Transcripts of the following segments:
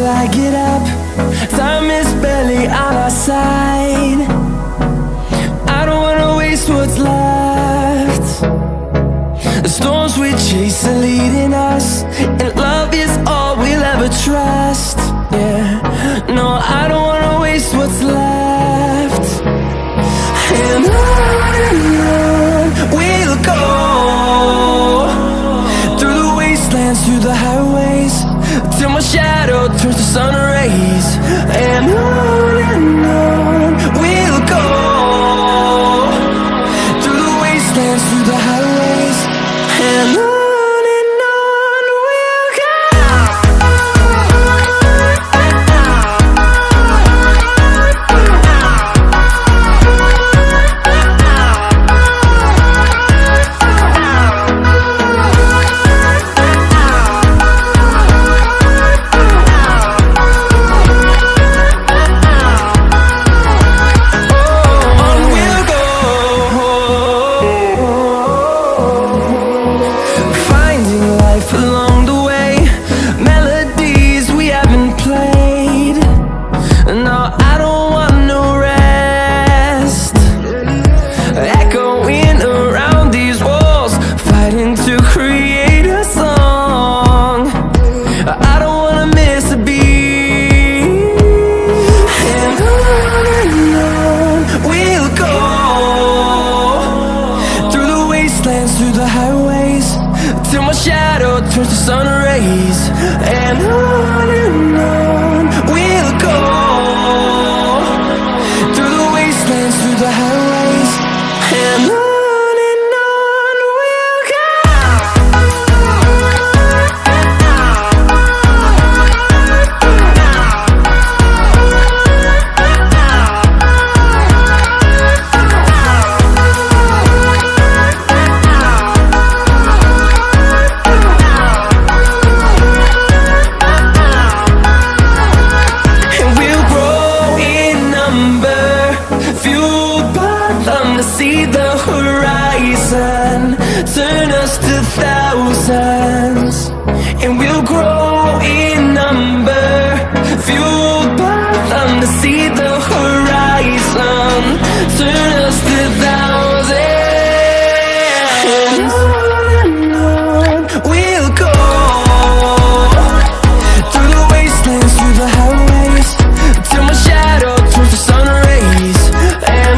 till I get up. Time is barely on our side. I don't wanna waste what's left. The storms we chase are leading us, and love is all we'll ever trust. Yeah, no, I don't wanna waste what's left. And on we'll go, through the wastelands, through the highways, till my shadow turns to sun rays. And on we'll go, through the wastelands, through the highways, and on. Through the highways, till my shadow turns to sun rays. And on we'll go, through the wastelands, through the highways, and on. See the horizon turn us to thousands, and we'll grow in number, fueled by them to see the horizon turn us to thousands. And on we'll go, through the wastelands, through the highways, till my shadow turns to sun rays. And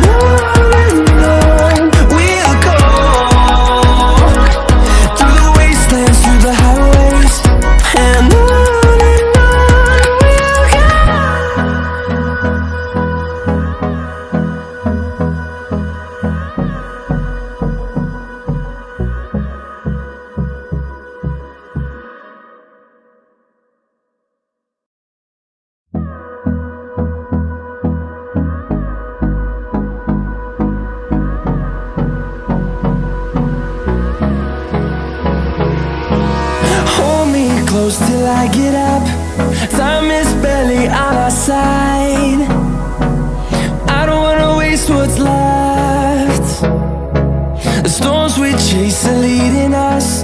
close till I get up. Time is barely on our side. I don't wanna waste what's left. The storms we chase are leading us,